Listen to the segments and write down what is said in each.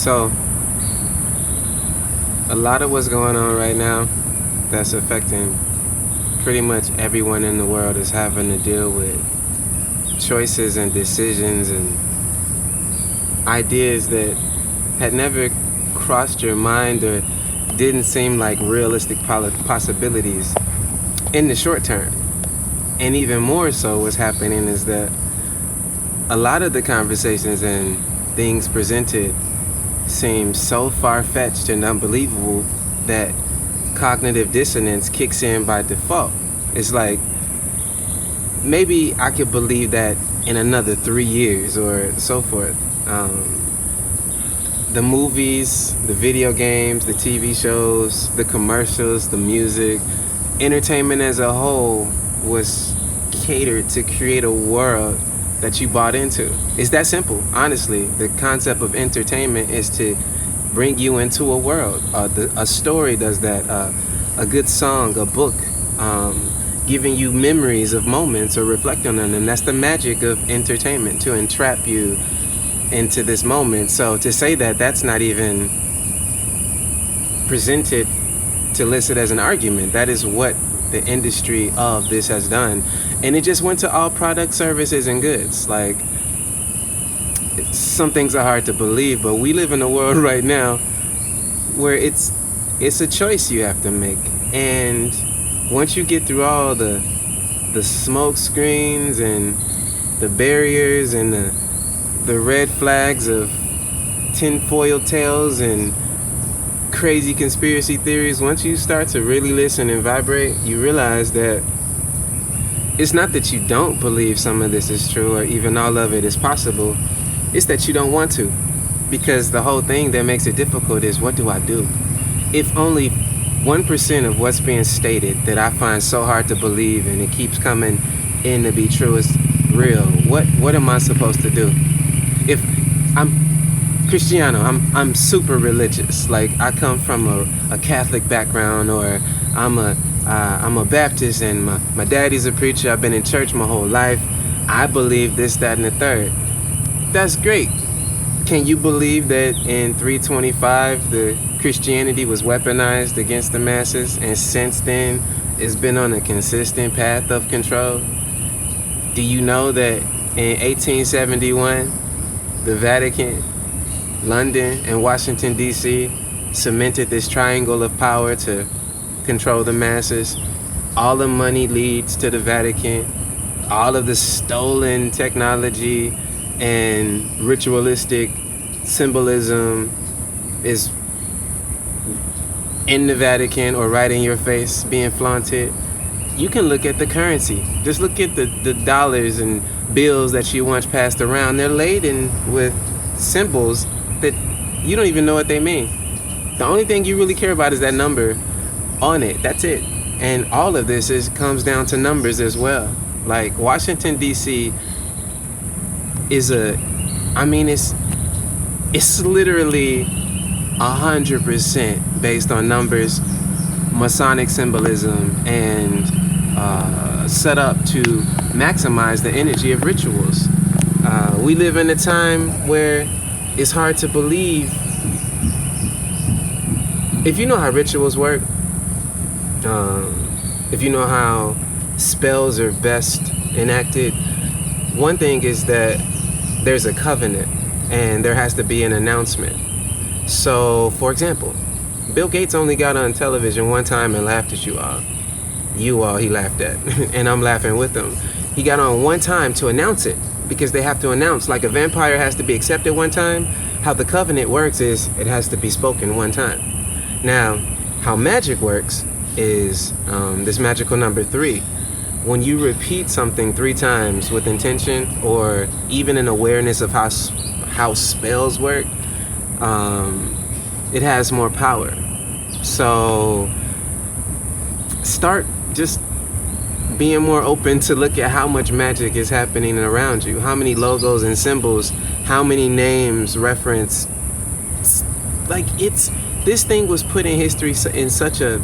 So, a lot of what's going on right now that's affecting pretty much everyone in the world is having to deal with choices and decisions and ideas that had never crossed your mind or didn't seem like realistic possibilities in the short term. And even more so, what's happening is that a lot of the conversations and things presented seem so far-fetched and unbelievable that cognitive dissonance kicks in by default. It's like, maybe I could believe that in another 3 years or so forth. The movies, the video games, the TV shows, the commercials, the music, entertainment as a whole was catered to create a world that you bought into. It's that simple, honestly. The concept of entertainment is to bring you into a world. A story does that. A good song, a book, giving you memories of moments or reflect on them. And that's the magic of entertainment, to entrap you into this moment. So to say that that's not even presented to list it as an argument, that is what the industry of this has done. And it just went to all products, services, and goods. Like, some things are hard to believe, but we live in a world right now where it's a choice you have to make. And once you get through all the smoke screens and the barriers and the red flags of tinfoil tales and crazy conspiracy theories, once you start to really listen and vibrate, you realize that it's not that you don't believe some of this is true or even all of it is possible. It's that you don't want to, because the whole thing that makes it difficult is, what do I do? If only 1% of what's being stated that I find so hard to believe and it keeps coming in to be true is real, what am I supposed to do? If I'm Christiano, I'm super religious. Like, I come from a Catholic background, or I'm a Baptist and my daddy's a preacher. I've been in church my whole life. I believe this, that, and the third. That's great. Can you believe that in 325 the Christianity was weaponized against the masses, and since then it's been on a consistent path of control? Do you know that in 1871 the Vatican, London, and Washington, D.C. cemented this triangle of power to control the masses? All the money leads to the Vatican. All of the stolen technology and ritualistic symbolism is in the Vatican or right in your face being flaunted. You can look at the currency. Just look at the dollars and bills that you once passed around. They're laden with symbols that you don't even know what they mean. The only thing you really care about is that number on it. That's it. And all of this comes down to numbers as well. Like, Washington, D.C. is it's literally 100% based on numbers, Masonic symbolism, and set up to maximize the energy of rituals. We live in a time where it's hard to believe. If you know how rituals work, if you know how spells are best enacted, one thing is that there's a covenant and there has to be an announcement. So, for example, Bill Gates only got on television one time and laughed at you all. He laughed at, and I'm laughing with him. He got on one time to announce it, because they have to announce, like a vampire has to be accepted one time. How the covenant works is it has to be spoken one time. Now, how magic works is this magical number 3. When you repeat something 3 times with intention, or even an awareness of how spells work, it has more power. So start just being more open to look at how much magic is happening around you, how many logos and symbols, how many names reference. Like, this thing was put in history in such a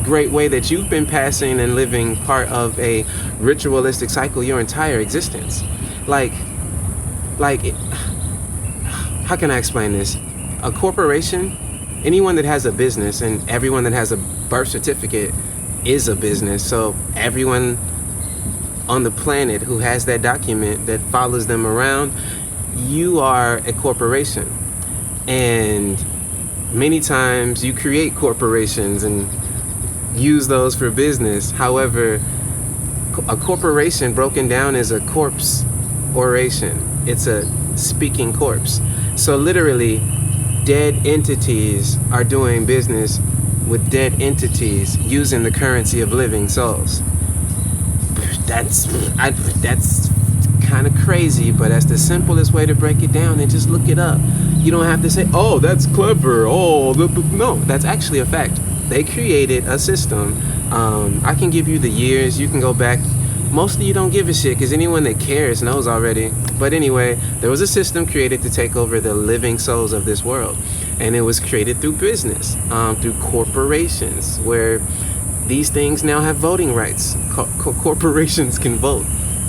great way that you've been passing and living part of a ritualistic cycle your entire existence. Like, how can I explain this? a corporation, anyone that has a business, and everyone that has a birth certificate is a business. So everyone on the planet who has that document that follows them around, you are a corporation. And many times you create corporations and use those for business. However, a corporation broken down is a corpse oration. It's a speaking corpse. So literally, dead entities are doing business with dead entities using the currency of living souls. That's kind of crazy, but that's the simplest way to break it down, and just look it up. You don't have to say, oh, that's clever. Oh, no, that's actually a fact. They created a system. I can give you the years. You can go back. Mostly you don't give a shit because anyone that cares knows already. But anyway, there was a system created to take over the living souls of this world. And it was created through business, through corporations, where these things now have voting rights. Corporations can vote.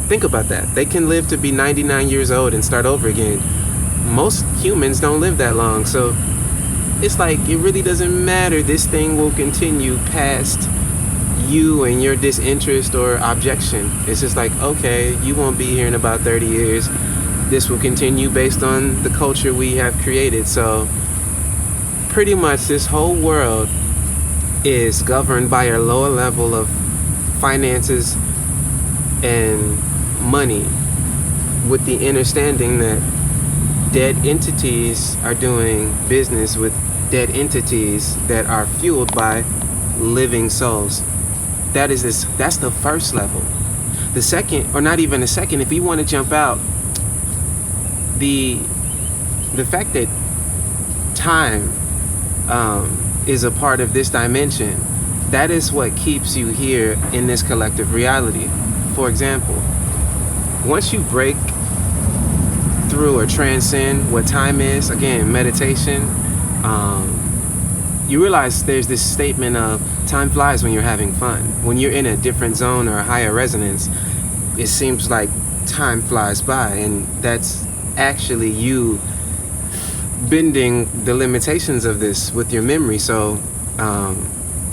Think about that. They can live to be 99 years old and start over again. Most humans don't live that long. So it's like, it really doesn't matter. This thing will continue past you and your disinterest or objection. It's just like, okay, you won't be here in about 30 years. This will continue based on the culture we have created. So pretty much this whole world is governed by a lower level of finances and money, with the understanding that dead entities are doing business with dead entities that are fueled by living souls. That's the first level. The second, or not even the second, if you want to jump out, the fact that time is a part of this dimension, that is what keeps you here in this collective reality. For example, once you break through or transcend what time is, again, meditation, you realize there's this statement of time flies when you're having fun. When you're in a different zone or a higher resonance, it seems like time flies by, and that's actually you bending the limitations of this with your memory. So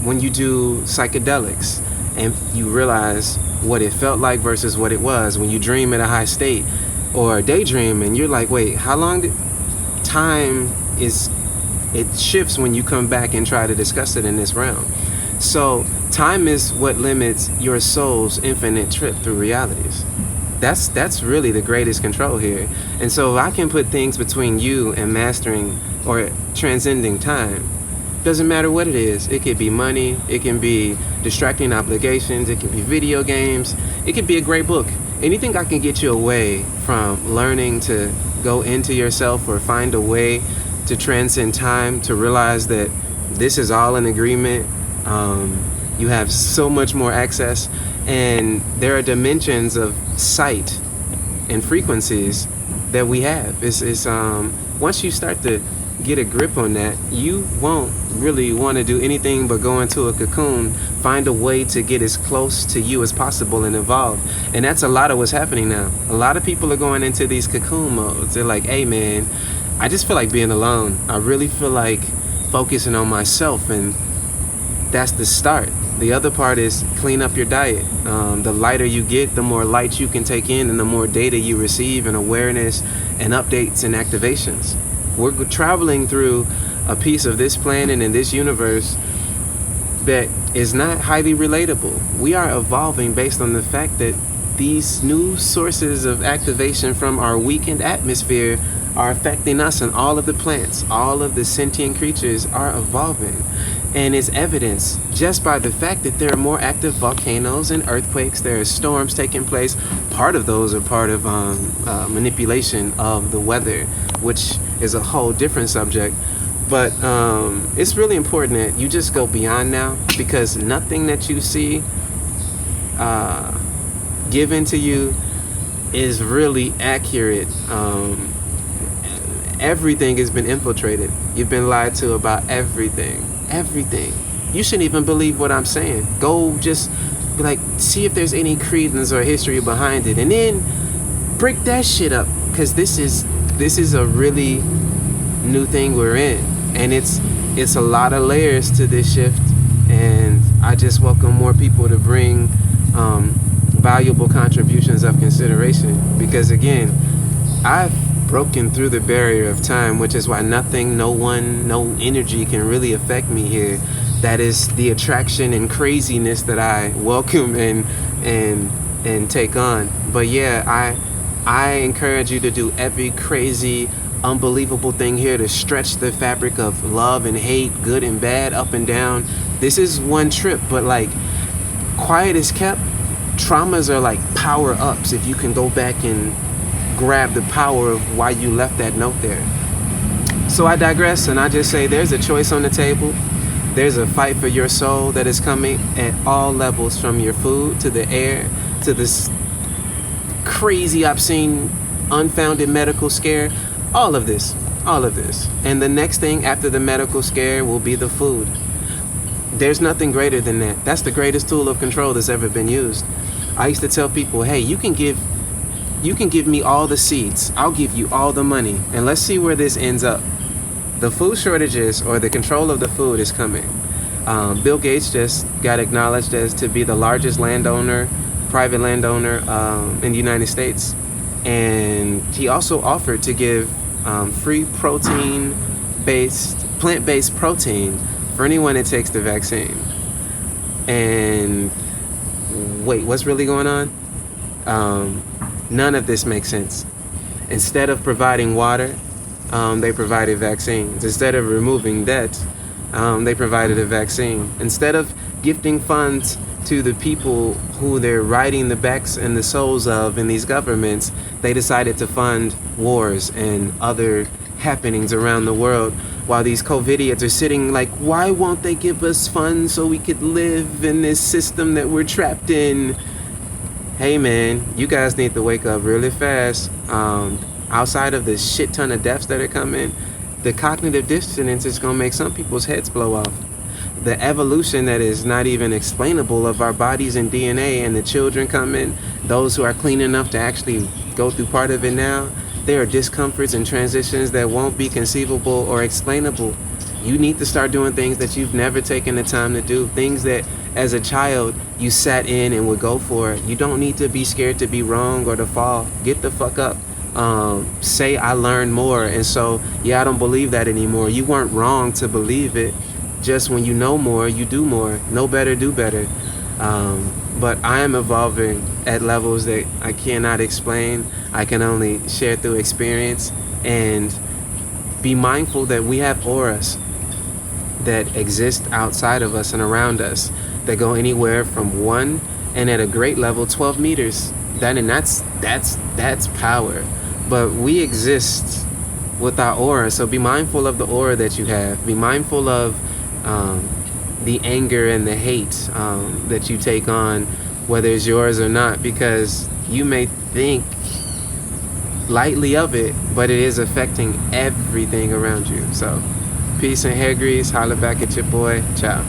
when you do psychedelics and you realize what it felt like versus what it was, when you dream at a high state or daydream and you're like, wait, how long did time is, it shifts when you come back and try to discuss it in this realm. So time is what limits your soul's infinite trip through realities. That's really the greatest control here. And so if I can put things between you and mastering or transcending time, doesn't matter what it is. It could be money, it can be distracting obligations, it can be video games, it could be a great book. Anything I can get you away from learning to go into yourself or find a way to transcend time, to realize that this is all an agreement. You have so much more access, and there are dimensions of sight and frequencies that we have. It's once you start to get a grip on that, you won't really want to do anything but go into a cocoon, find a way to get as close to you as possible and evolve. And that's a lot of what's happening now. A lot of people are going into these cocoon modes. They're like, hey man, I just feel like being alone. I really feel like focusing on myself, and that's the start. The other part is clean up your diet. The lighter you get, the more light you can take in, and the more data you receive, and awareness and updates and activations. We're traveling through a piece of this planet and this universe that is not highly relatable. We are evolving based on the fact that these new sources of activation from our weakened atmosphere are affecting us, and all of the plants, all of the sentient creatures are evolving. And it's evidenced just by the fact that there are more active volcanoes and earthquakes. There are storms taking place. Part of those are part of manipulation of the weather, which is a whole different subject. But it's really important that you just go beyond now, because nothing that you see given to you is really accurate. Everything has been infiltrated. You've been lied to about everything. You shouldn't even believe what I'm saying. Go just see if there's any credence or history behind it, and then break that shit up, because this is a really new thing we're in. And it's a lot of layers to this shift, and I just welcome more people to bring valuable contributions of consideration, because again, I've broken through the barrier of time, which is why nothing, no one, no energy can really affect me here. That is the attraction and craziness that I welcome and take on. But yeah, I encourage you to do every crazy, unbelievable thing here to stretch the fabric of love and hate, good and bad, up and down. This is one trip, but like, quiet is kept. Traumas are like power ups if you can go back and grab the power of why you left that note there. So I digress, and I just say there's a choice on the table. There's a fight for your soul that is coming at all levels, from your food to the air to this crazy, obscene, unfounded medical scare. All of this. And the next thing after the medical scare will be the food. There's nothing greater than that. That's the greatest tool of control that's ever been used. I used to tell people, hey, you can give me all the seeds. I'll give you all the money. And let's see where this ends up. The food shortages, or the control of the food, is coming. Bill Gates just got acknowledged as to be the largest private landowner in the United States. And he also offered to give free plant-based protein for anyone that takes the vaccine. And wait, what's really going on? None of this makes sense. Instead of providing water, they provided vaccines. Instead of removing debt, they provided a vaccine. Instead of gifting funds to the people who they're riding the backs and the souls of in these governments, they decided to fund wars and other happenings around the world, while these COVIDiots are sitting like, why won't they give us funds so we could live in this system that we're trapped in? Hey man, you guys need to wake up really fast. Outside of the shit ton of deaths that are coming, the cognitive dissonance is going to make some people's heads blow off. The evolution that is not even explainable of our bodies and DNA, and the children coming, those who are clean enough to actually go through part of it now, there are discomforts and transitions that won't be conceivable or explainable. You need to start doing things that you've never taken the time to do, things that as a child you sat in and would go for. You don't need to be scared to be wrong or to fall. Get the fuck up. Say I learned more, and so yeah, I don't believe that anymore. You weren't wrong to believe it. Just when you know more, you do more. Know better, do better. But I am evolving at levels that I cannot explain. I can only share through experience, and be mindful that we have auras that exist outside of us and around us that go anywhere from 1 and at a great level 12 meters. That's power. But we exist with our aura, so be mindful of the aura that you have. Be mindful of the anger and the hate that you take on, whether it's yours or not, because you may think lightly of it, but it is affecting everything around you. So peace and hair grease. Holla back at your boy. Ciao.